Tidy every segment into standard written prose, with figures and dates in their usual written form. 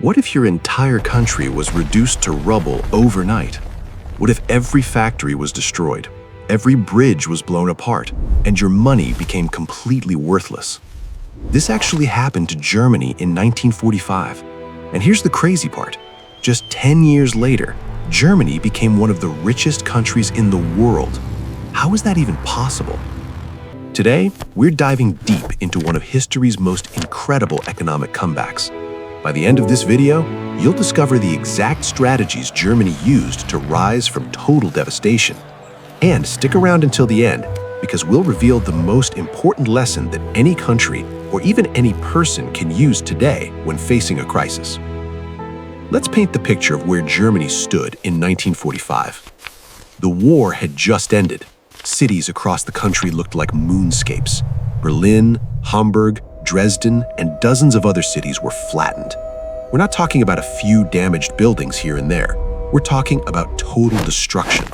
What if your entire country was reduced to rubble overnight? What if every factory was destroyed, every bridge was blown apart, and your money became completely worthless? This actually happened to Germany in 1945. And here's the crazy part. Just 10 years later, Germany became one of the richest countries in the world. How is that even possible? Today, we're diving deep into one of history's most incredible economic comebacks. By the end of this video, you'll discover the exact strategies Germany used to rise from total devastation. And stick around until the end, because we'll reveal the most important lesson that any country or even any person can use today when facing a crisis. Let's paint the picture of where Germany stood in 1945. The war had just ended. Cities across the country looked like moonscapes. Berlin, Hamburg, Dresden, and dozens of other cities were flattened. We're not talking about a few damaged buildings here and there. We're talking about total destruction.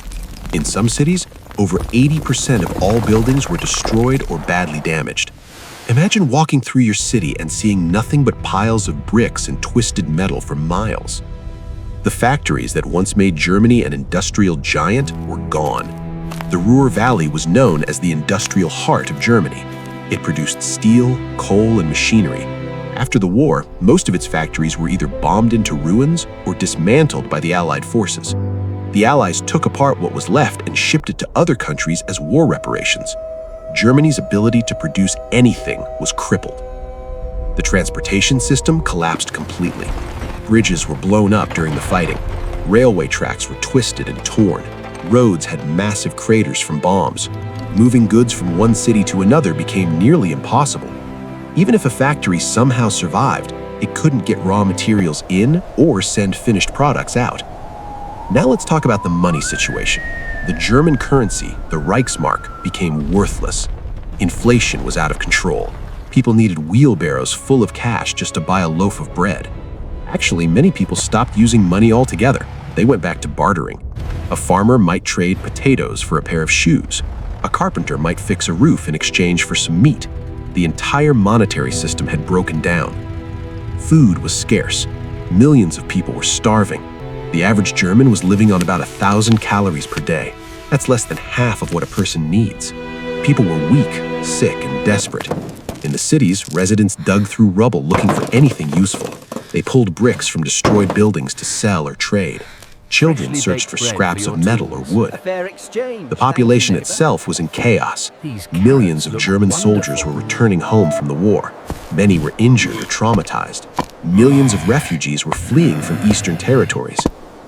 In some cities, over 80% of all buildings were destroyed or badly damaged. Imagine walking through your city and seeing nothing but piles of bricks and twisted metal for miles. The factories that once made Germany an industrial giant were gone. The Ruhr Valley was known as the industrial heart of Germany. It produced steel, coal, and machinery. After the war, most of its factories were either bombed into ruins or dismantled by the Allied forces. The Allies took apart what was left and shipped it to other countries as war reparations. Germany's ability to produce anything was crippled. The transportation system collapsed completely. Bridges were blown up during the fighting. Railway tracks were twisted and torn. Roads had massive craters from bombs. Moving goods from one city to another became nearly impossible. Even if a factory somehow survived, it couldn't get raw materials in or send finished products out. Now let's talk about the money situation. The German currency, the Reichsmark, became worthless. Inflation was out of control. People needed wheelbarrows full of cash just to buy a loaf of bread. Actually, many people stopped using money altogether. They went back to bartering. A farmer might trade potatoes for a pair of shoes. A carpenter might fix a roof in exchange for some meat. The entire monetary system had broken down. Food was scarce. Millions of people were starving. The average German was living on about 1,000 calories per day. That's less than half of what a person needs. People were weak, sick, and desperate. In the cities, residents dug through rubble looking for anything useful. They pulled bricks from destroyed buildings to sell or trade. Children searched for scraps of metal or wood. The population itself was in chaos. Millions of German soldiers were returning home from the war. Many were injured or traumatized. Millions of refugees were fleeing from eastern territories.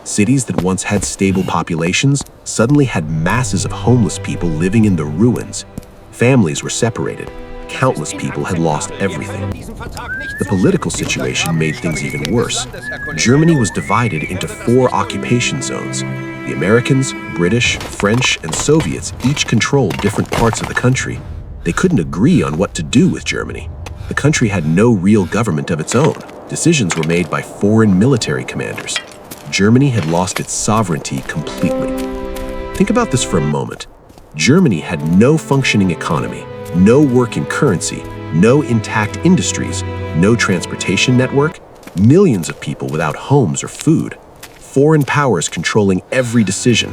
Cities that once had stable populations suddenly had masses of homeless people living in the ruins. Families were separated. Countless people had lost everything. The political situation made things even worse. Germany was divided into 4 occupation zones. The Americans, British, French, and Soviets each controlled different parts of the country. They couldn't agree on what to do with Germany. The country had no real government of its own. Decisions were made by foreign military commanders. Germany had lost its sovereignty completely. Think about this for a moment. Germany had no functioning economy, no working currency, no intact industries, no transportation network, millions of people without homes or food, foreign powers controlling every decision.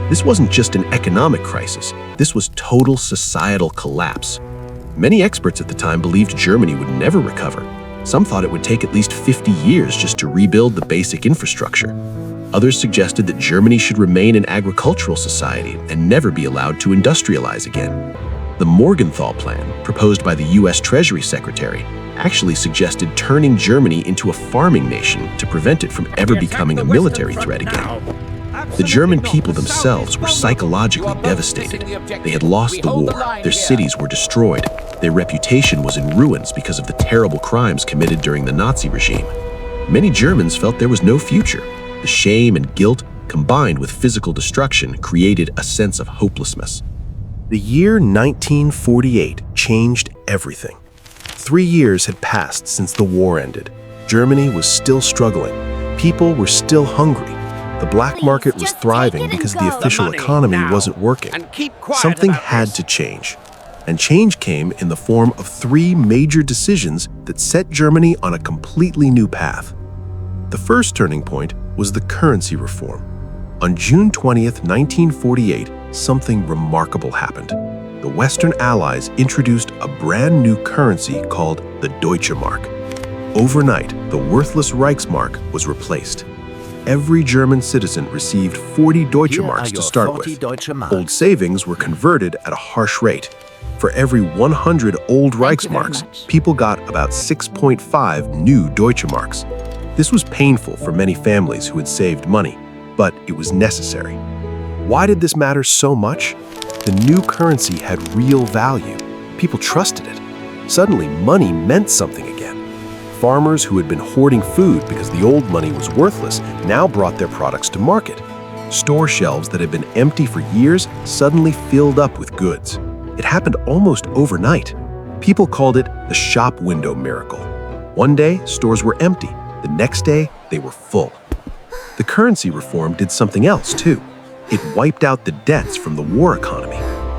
This wasn't just an economic crisis, this was total societal collapse. Many experts at the time believed Germany would never recover. Some thought it would take at least 50 years just to rebuild the basic infrastructure. Others suggested that Germany should remain an agricultural society and never be allowed to industrialize again. The Morgenthau Plan, proposed by the US Treasury Secretary, actually suggested turning Germany into a farming nation to prevent it from ever becoming a military threat again. The German people themselves were psychologically devastated. They had lost the war, their cities were destroyed, their reputation was in ruins because of the terrible crimes committed during the Nazi regime. Many Germans felt there was no future. The shame and guilt, combined with physical destruction, created a sense of hopelessness. The year 1948 changed everything. 3 years had passed since the war ended. Germany was still struggling. People were still hungry. The black market was thriving because the official economy wasn't working. Something had to change. And change came in the form of 3 major decisions that set Germany on a completely new path. The first turning point was the currency reform. On June 20th, 1948, something remarkable happened. The Western Allies introduced a brand new currency called the Deutsche Mark. Overnight, the worthless Reichsmark was replaced. Every German citizen received 40 Deutsche Marks to start with. Old savings were converted at a harsh rate. For every 100 old Reichsmarks, people got about 6.5 new Deutsche Marks. This was painful for many families who had saved money, but it was necessary. Why did this matter so much? The new currency had real value. People trusted it. Suddenly, money meant something again. Farmers who had been hoarding food because the old money was worthless now brought their products to market. Store shelves that had been empty for years suddenly filled up with goods. It happened almost overnight. People called it the shop window miracle. One day, stores were empty. The next day, they were full. The currency reform did something else, too. It wiped out the debts from the war economy.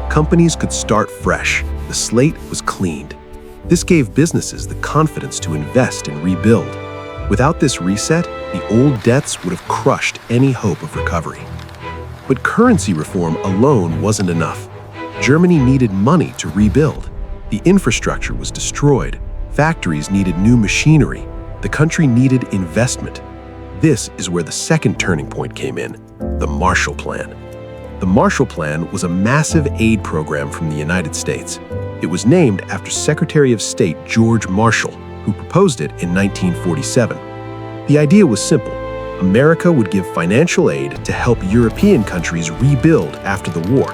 Companies could start fresh. The slate was cleaned. This gave businesses the confidence to invest and rebuild. Without this reset, the old debts would have crushed any hope of recovery. But currency reform alone wasn't enough. Germany needed money to rebuild. The infrastructure was destroyed. Factories needed new machinery. The country needed investment. This is where the second turning point came in, the Marshall Plan. The Marshall Plan was a massive aid program from the United States. It was named after Secretary of State George Marshall, who proposed it in 1947. The idea was simple. America would give financial aid to help European countries rebuild after the war.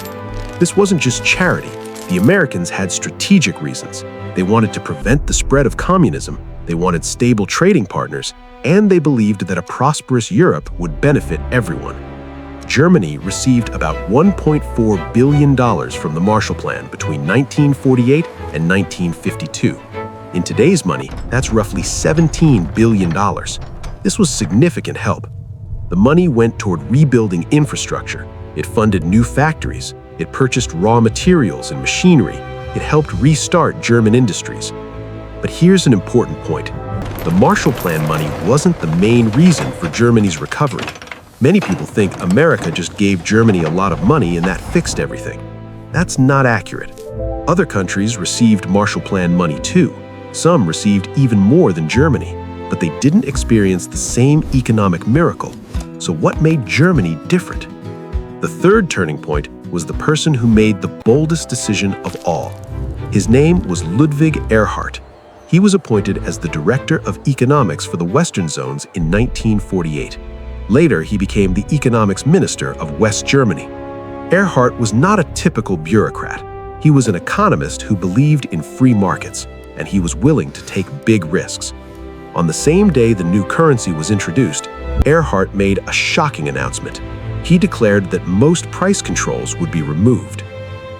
This wasn't just charity. The Americans had strategic reasons. They wanted to prevent the spread of communism, they wanted stable trading partners, and they believed that a prosperous Europe would benefit everyone. Germany received about $1.4 billion from the Marshall Plan between 1948 and 1952. In today's money, that's roughly $17 billion. This was significant help. The money went toward rebuilding infrastructure. It funded new factories. It purchased raw materials and machinery. It helped restart German industries. But here's an important point. The Marshall Plan money wasn't the main reason for Germany's recovery. Many people think America just gave Germany a lot of money and that fixed everything. That's not accurate. Other countries received Marshall Plan money too. Some received even more than Germany, but they didn't experience the same economic miracle. So what made Germany different? The third turning point was the person who made the boldest decision of all. His name was Ludwig Erhard. He was appointed as the Director of Economics for the Western Zones in 1948. Later, he became the Economics Minister of West Germany. Erhard was not a typical bureaucrat. He was an economist who believed in free markets, and he was willing to take big risks. On the same day the new currency was introduced, Erhard made a shocking announcement. He declared that most price controls would be removed.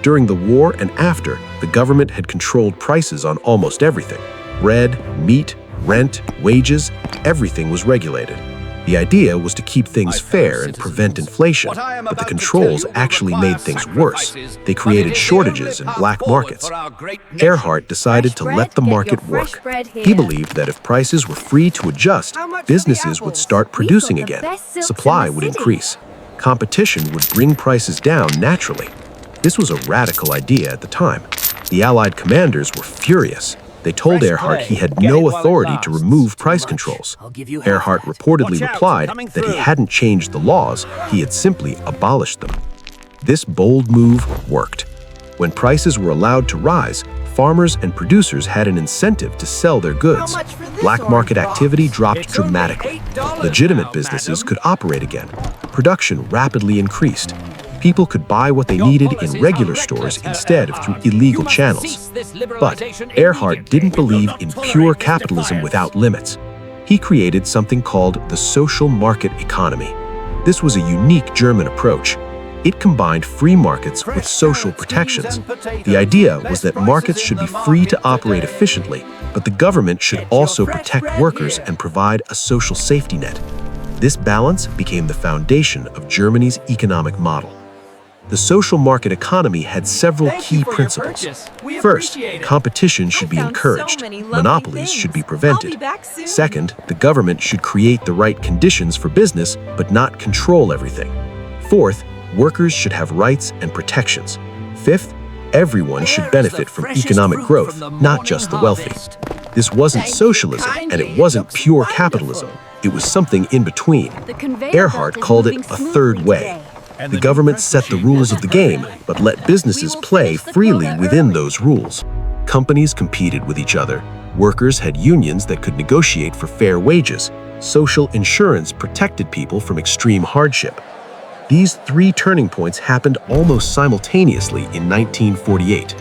During the war and after, the government had controlled prices on almost everything. Bread, meat, rent, wages, everything was regulated. The idea was to keep things fair and prevent inflation, but the controls actually made things worse. They created shortages and black markets. Erhard decided to let the market work. He believed that if prices were free to adjust, businesses would start producing again. Supply would increase. Competition would bring prices down naturally. This was a radical idea at the time. The Allied commanders were furious. They told Erhard he had no authority to remove price controls. Erhard reportedly replied that he hadn't changed the laws, he had simply abolished them. This bold move worked. When prices were allowed to rise, farmers and producers had an incentive to sell their goods. Black market activity dropped dramatically. Legitimate businesses could operate again. Production rapidly increased. People could buy what they needed in regular stores instead of through illegal channels. But Erhard didn't believe in pure capitalism without limits. He created something called the social market economy. This was a unique German approach. It combined free markets with social protections. The idea was that markets should be free to operate efficiently, but the government should also protect workers and provide a social safety net. This balance became the foundation of Germany's economic model. The social market economy had several key principles. First, competition should be encouraged. Monopolies should be prevented. Second, the government should create the right conditions for business, but not control everything. Fourth, workers should have rights and protections. Fifth, everyone should benefit from economic growth, not just the wealthy. This wasn't socialism, and it wasn't pure capitalism. It was something in between. Erhard called it a third way. The government set the rules of the game, but let businesses play freely within those rules. Companies competed with each other. Workers had unions that could negotiate for fair wages. Social insurance protected people from extreme hardship. These three turning points happened almost simultaneously in 1948.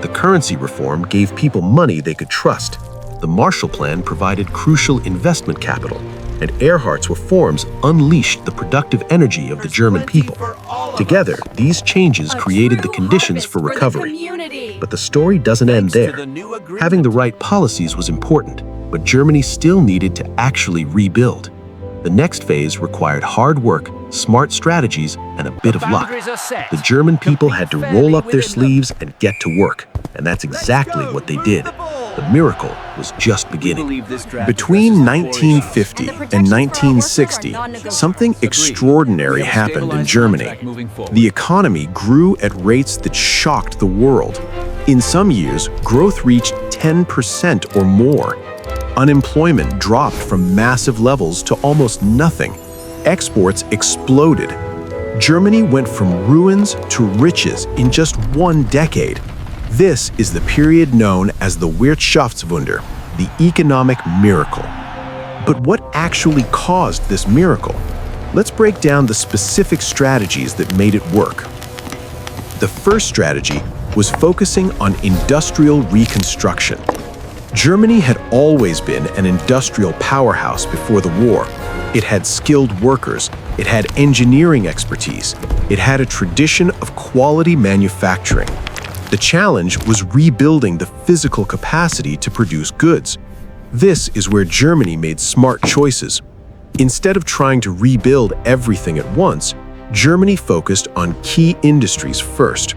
The currency reform gave people money they could trust. The Marshall Plan provided crucial investment capital, and Erhard's reforms unleashed the productive energy of the German people. Together, these changes created the conditions for recovery. But the story doesn't end there. Having the right policies was important, but Germany still needed to actually rebuild. The next phase required hard work, smart strategies, and a bit of luck. The German people had to roll up their sleeves and get to work, and that's exactly what they did. The miracle was just beginning. Between 1950 and 1960, something extraordinary happened in Germany. The economy grew at rates that shocked the world. In some years, growth reached 10% or more. Unemployment dropped from massive levels to almost nothing. Exports exploded. Germany went from ruins to riches in just one decade. This is the period known as the Wirtschaftswunder, the economic miracle. But what actually caused this miracle? Let's break down the specific strategies that made it work. The first strategy was focusing on industrial reconstruction. Germany had always been an industrial powerhouse before the war. It had skilled workers, it had engineering expertise, it had a tradition of quality manufacturing. The challenge was rebuilding the physical capacity to produce goods. This is where Germany made smart choices. Instead of trying to rebuild everything at once, Germany focused on key industries first.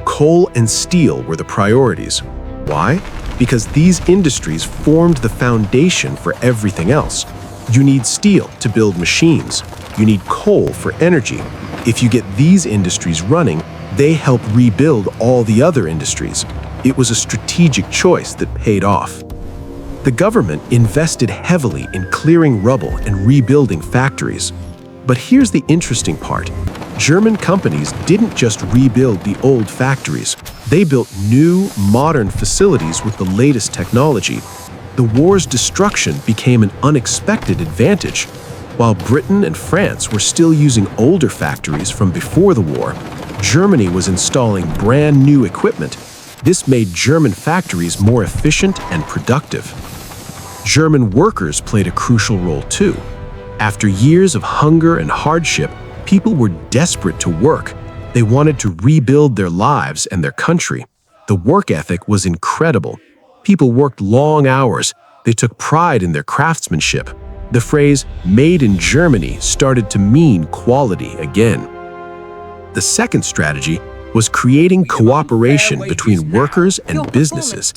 Coal and steel were the priorities. Why? Because these industries formed the foundation for everything else. You need steel to build machines. You need coal for energy. If you get these industries running, they help rebuild all the other industries. It was a strategic choice that paid off. The government invested heavily in clearing rubble and rebuilding factories. But here's the interesting part. German companies didn't just rebuild the old factories. They built new, modern facilities with the latest technology. The war's destruction became an unexpected advantage. While Britain and France were still using older factories from before the war, Germany was installing brand new equipment. This made German factories more efficient and productive. German workers played a crucial role too. After years of hunger and hardship, people were desperate to work. They wanted to rebuild their lives and their country. The work ethic was incredible. People worked long hours. They took pride in their craftsmanship. The phrase "made in Germany" started to mean quality again. The second strategy was creating cooperation between workers and businesses.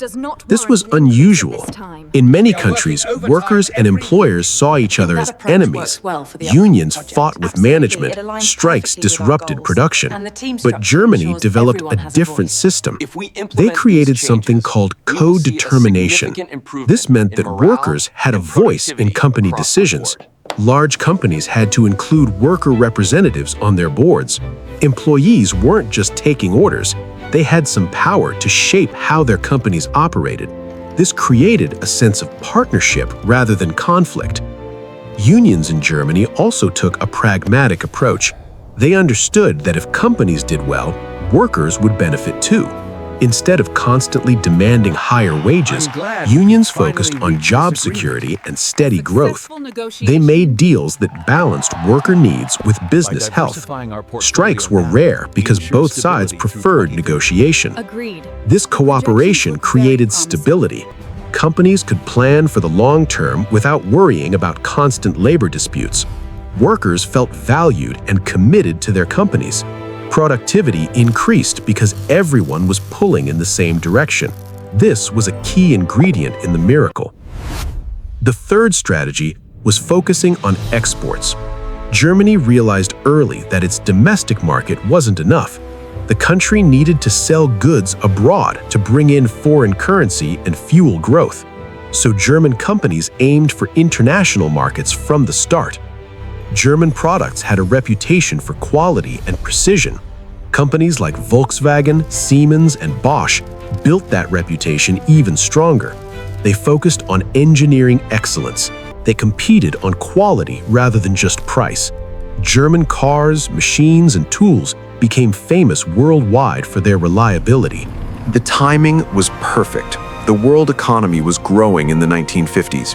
This was unusual. In many countries, workers and employers saw each other as enemies. Unions fought with management, strikes disrupted production. But Germany developed a different system. They created something called co-determination. This meant that workers had a voice in company decisions. Large companies had to include worker representatives on their boards. Employees weren't just taking orders, they had some power to shape how their companies operated. This created a sense of partnership rather than conflict. Unions in Germany also took a pragmatic approach. They understood that if companies did well, workers would benefit too. Instead of constantly demanding higher wages, unions focused on job security and steady growth. They made deals that balanced worker needs with business health. Strikes were rare because both sides preferred negotiation. This cooperation created stability. Companies could plan for the long term without worrying about constant labor disputes. Workers felt valued and committed to their companies. Productivity increased because everyone was pulling in the same direction. This was a key ingredient in the miracle. The third strategy was focusing on exports. Germany realized early that its domestic market wasn't enough. The country needed to sell goods abroad to bring in foreign currency and fuel growth. So German companies aimed for international markets from the start. German products had a reputation for quality and precision. Companies like Volkswagen, Siemens, and Bosch built that reputation even stronger. They focused on engineering excellence. They competed on quality rather than just price. German cars, machines, and tools became famous worldwide for their reliability. The timing was perfect. The world economy was growing in the 1950s.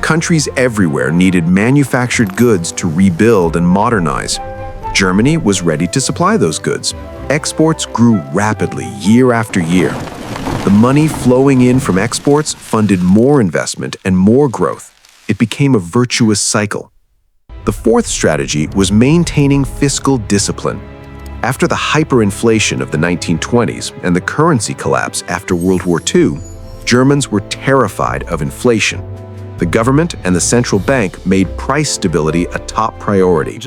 Countries everywhere needed manufactured goods to rebuild and modernize. Germany was ready to supply those goods. Exports grew rapidly year after year. The money flowing in from exports funded more investment and more growth. It became a virtuous cycle. The fourth strategy was maintaining fiscal discipline. After the hyperinflation of the 1920s and the currency collapse after World War II, Germans were terrified of inflation. The government and the central bank made price stability a top priority.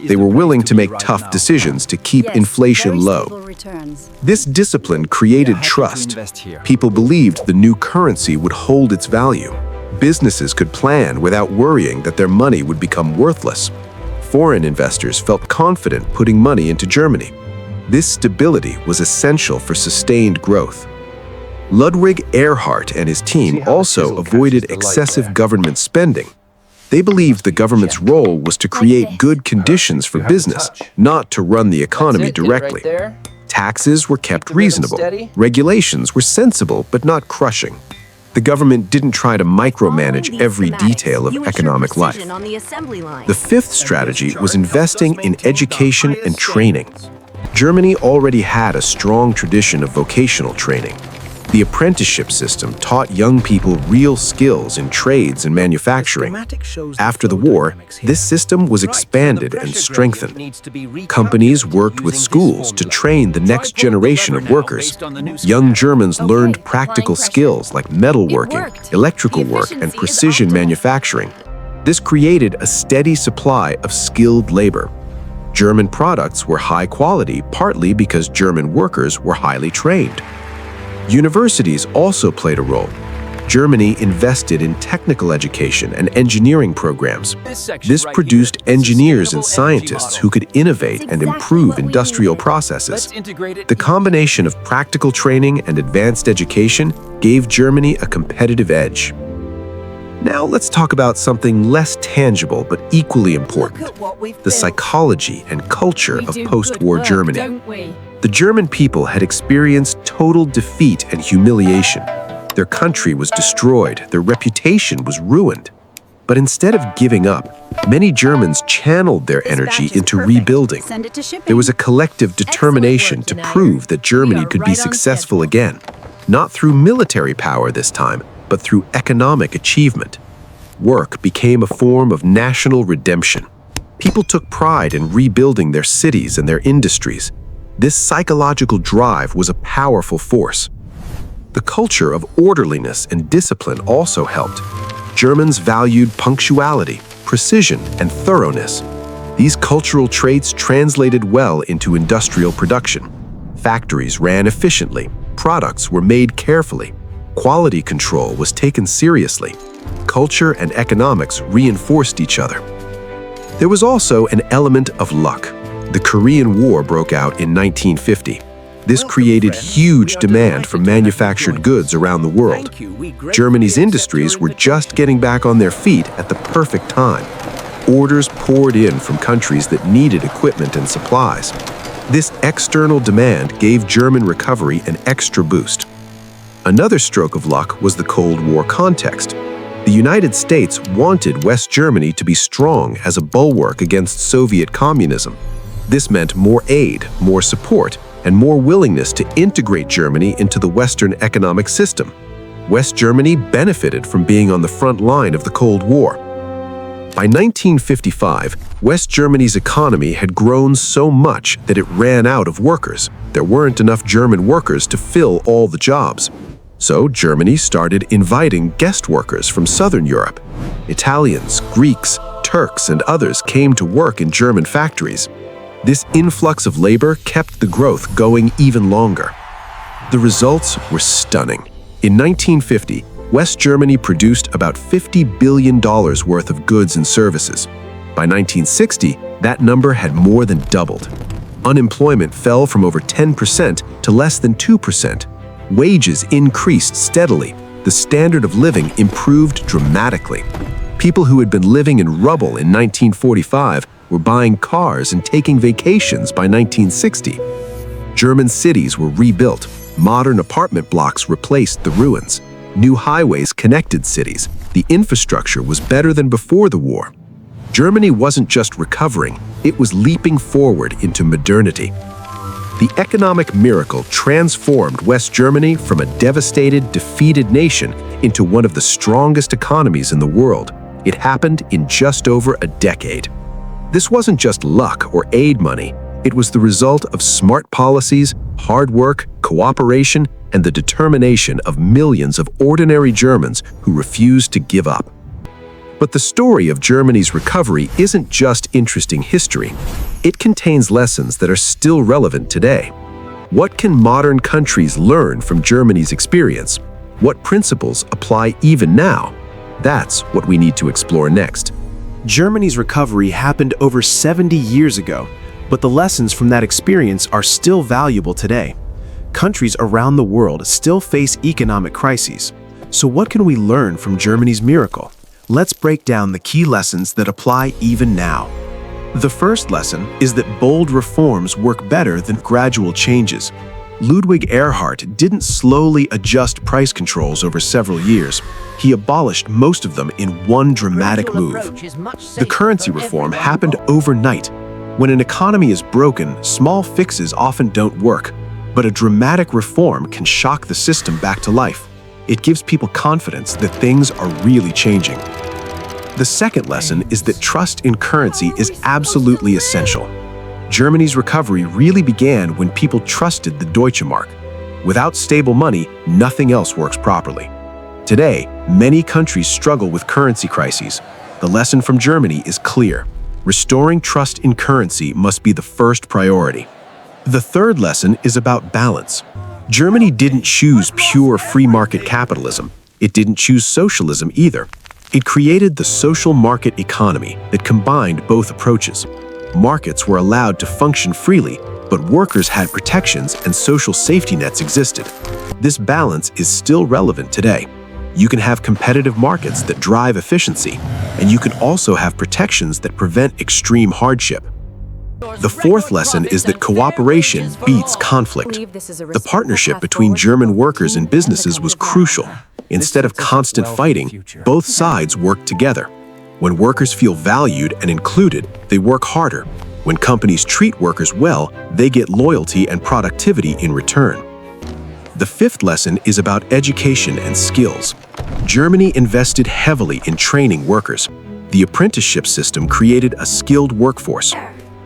They were willing to make tough decisions to keep inflation low. This discipline created trust. People believed the new currency would hold its value. Businesses could plan without worrying that their money would become worthless. Foreign investors felt confident putting money into Germany. This stability was essential for sustained growth. Ludwig Erhard and his team also avoided excessive government spending. They believed the government's role was to create good conditions for business, not to run the economy directly. Taxes were kept reasonable. Regulations were sensible but not crushing. The government didn't try to micromanage every detail of economic life. The fifth strategy was investing in education and training. Germany already had a strong tradition of vocational training. The apprenticeship system taught young people real skills in trades and manufacturing. After the war, this system was expanded and strengthened. Companies worked with schools to train the next generation of workers. Young Germans learned practical skills like metalworking, electrical work, and precision manufacturing. This created a steady supply of skilled labor. German products were high quality, partly because German workers were highly trained. Universities also played a role. Germany invested in technical education and engineering programs. This produced engineers and scientists who could innovate and improve industrial processes. The combination of practical training and advanced education gave Germany a competitive edge. Now let's talk about something less tangible but equally important: the psychology and culture of post-war Germany. The German people had experienced total defeat and humiliation. Their country was destroyed, their reputation was ruined. But instead of giving up, many Germans channeled their energy into rebuilding. There was a collective determination to prove that Germany could be successful again, not through military power this time, but through economic achievement. Work became a form of national redemption. People took pride in rebuilding their cities and their industries. This psychological drive was a powerful force. The culture of orderliness and discipline also helped. Germans valued punctuality, precision, and thoroughness. These cultural traits translated well into industrial production. Factories ran efficiently, products were made carefully, quality control was taken seriously. Culture and economics reinforced each other. There was also an element of luck. The Korean War broke out in 1950. This created huge demand for manufactured goods around the world. Germany's industries were just getting back on their feet at the perfect time. Orders poured in from countries that needed equipment and supplies. This external demand gave German recovery an extra boost. Another stroke of luck was the Cold War context. The United States wanted West Germany to be strong as a bulwark against Soviet communism. This meant more aid, more support, and more willingness to integrate Germany into the Western economic system. West Germany benefited from being on the front line of the Cold War. By 1955, West Germany's economy had grown so much that it ran out of workers. There weren't enough German workers to fill all the jobs. So Germany started inviting guest workers from Southern Europe. Italians, Greeks, Turks, and others came to work in German factories. This influx of labor kept the growth going even longer. The results were stunning. In 1950, West Germany produced about $50 billion worth of goods and services. By 1960, that number had more than doubled. Unemployment fell from over 10% to less than 2%. Wages increased steadily. The standard of living improved dramatically. People who had been living in rubble in 1945 were buying cars and taking vacations by 1960. German cities were rebuilt. Modern apartment blocks replaced the ruins. New highways connected cities. The infrastructure was better than before the war. Germany wasn't just recovering, it was leaping forward into modernity. The economic miracle transformed West Germany from a devastated, defeated nation into one of the strongest economies in the world. It happened in just over a decade. This wasn't just luck or aid money. It was the result of smart policies, hard work, cooperation, and the determination of millions of ordinary Germans who refused to give up. But the story of Germany's recovery isn't just interesting history. It contains lessons that are still relevant today. What can modern countries learn from Germany's experience? What principles apply even now? That's what we need to explore next. Germany's recovery happened over 70 years ago, but the lessons from that experience are still valuable today. Countries around the world still face economic crises. So what can we learn from Germany's miracle? Let's break down the key lessons that apply even now. The first lesson is that bold reforms work better than gradual changes. Ludwig Erhard didn't slowly adjust price controls over several years. He abolished most of them in one dramatic move. The currency reform happened overnight. When an economy is broken, small fixes often don't work. But a dramatic reform can shock the system back to life. It gives people confidence that things are really changing. The second lesson is that trust in currency is absolutely essential. Germany's recovery really began when people trusted the Deutsche Mark. Without stable money, nothing else works properly. Today, many countries struggle with currency crises. The lesson from Germany is clear. Restoring trust in currency must be the first priority. The third lesson is about balance. Germany didn't choose pure free market capitalism. It didn't choose socialism either. It created the social market economy that combined both approaches. Markets were allowed to function freely, but workers had protections and social safety nets existed. This balance is still relevant today. You can have competitive markets that drive efficiency, and you can also have protections that prevent extreme hardship. The fourth lesson is that cooperation beats conflict. The partnership between German workers and businesses was crucial. Instead of constant fighting, both sides worked together. When workers feel valued and included, they work harder. When companies treat workers well, they get loyalty and productivity in return. The fifth lesson is about education and skills. Germany invested heavily in training workers. The apprenticeship system created a skilled workforce.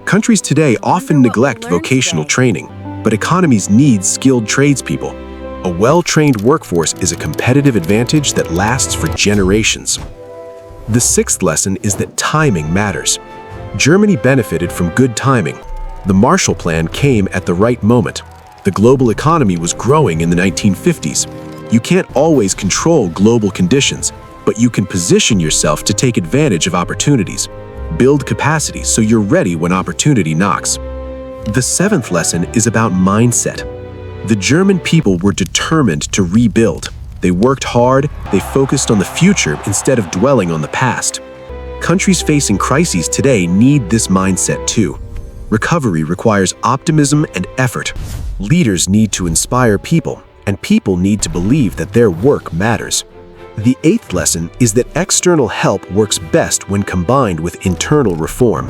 Countries today often neglect vocational training, but economies need skilled tradespeople. A well-trained workforce is a competitive advantage that lasts for generations. The sixth lesson is that timing matters. Germany benefited from good timing. The Marshall Plan came at the right moment. The global economy was growing in the 1950s. You can't always control global conditions, but you can position yourself to take advantage of opportunities. Build capacity so you're ready when opportunity knocks. The seventh lesson is about mindset. The German people were determined to rebuild. They worked hard, they focused on the future instead of dwelling on the past. Countries facing crises today need this mindset too. Recovery requires optimism and effort. Leaders need to inspire people, and people need to believe that their work matters. The eighth lesson is that external help works best when combined with internal reform.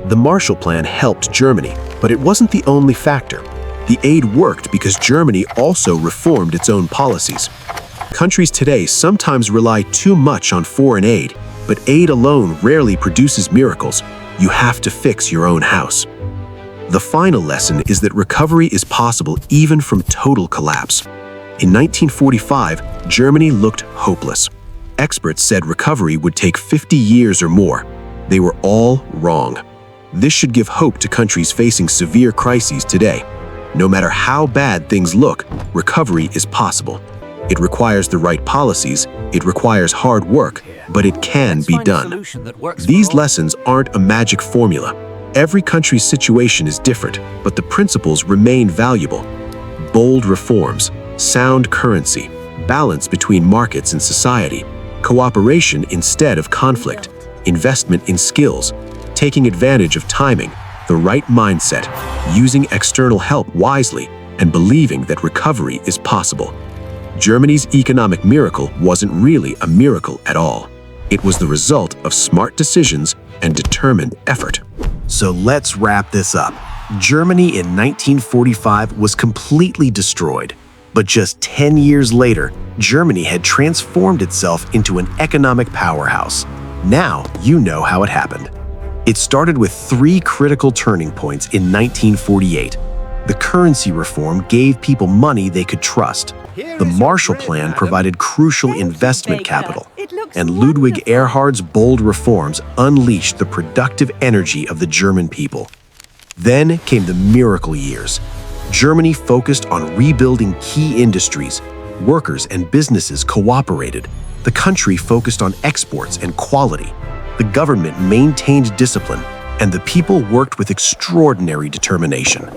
The Marshall Plan helped Germany, but it wasn't the only factor. The aid worked because Germany also reformed its own policies. Countries today sometimes rely too much on foreign aid, But aid alone rarely produces miracles. You have to fix your own house. The final lesson is that recovery is possible even from total collapse. In 1945, Germany looked hopeless. Experts said recovery would take 50 years or more. They were all wrong. This should give hope to countries facing severe crises today. No matter how bad things look, recovery is possible. It requires the right policies, it requires hard work, but it can be done. These lessons aren't a magic formula. Every country's situation is different, but the principles remain valuable. Bold reforms, sound currency, balance between markets and society, cooperation instead of conflict, investment in skills, taking advantage of timing, the right mindset, using external help wisely, and believing that recovery is possible. Germany's economic miracle wasn't really a miracle at all. It was the result of smart decisions and determined effort. So let's wrap this up. Germany in 1945 was completely destroyed. But just 10 years later, Germany had transformed itself into an economic powerhouse. Now you know how it happened. It started with 3 critical turning points in 1948. The currency reform gave people money they could trust. The Marshall Plan provided crucial investment capital. And Ludwig Erhard's bold reforms unleashed the productive energy of the German people. Then came the miracle years. Germany focused on rebuilding key industries. Workers and businesses cooperated. The country focused on exports and quality. The government maintained discipline, and the people worked with extraordinary determination.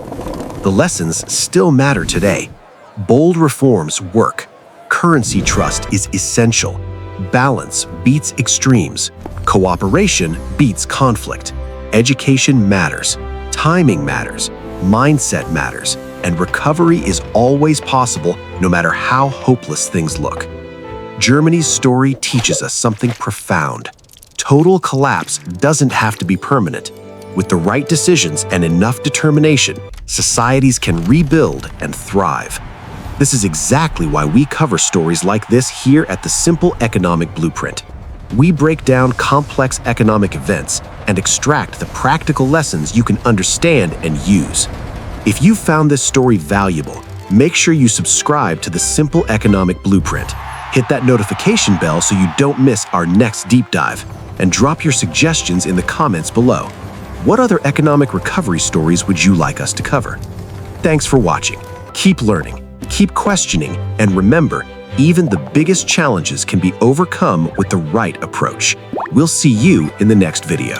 The lessons still matter today. Bold reforms work. Currency trust is essential. Balance beats extremes. Cooperation beats conflict. Education matters. Timing matters. Mindset matters. And recovery is always possible no matter how hopeless things look. Germany's story teaches us something profound. Total collapse doesn't have to be permanent. With the right decisions and enough determination, societies can rebuild and thrive. This is exactly why we cover stories like this here at the Simple Economic Blueprint. We break down complex economic events and extract the practical lessons you can understand and use. If you found this story valuable, make sure you subscribe to the Simple Economic Blueprint. Hit that notification bell so you don't miss our next deep dive, and drop your suggestions in the comments below. What other economic recovery stories would you like us to cover? Thanks for watching. Keep learning, keep questioning, and remember, even the biggest challenges can be overcome with the right approach. We'll see you in the next video.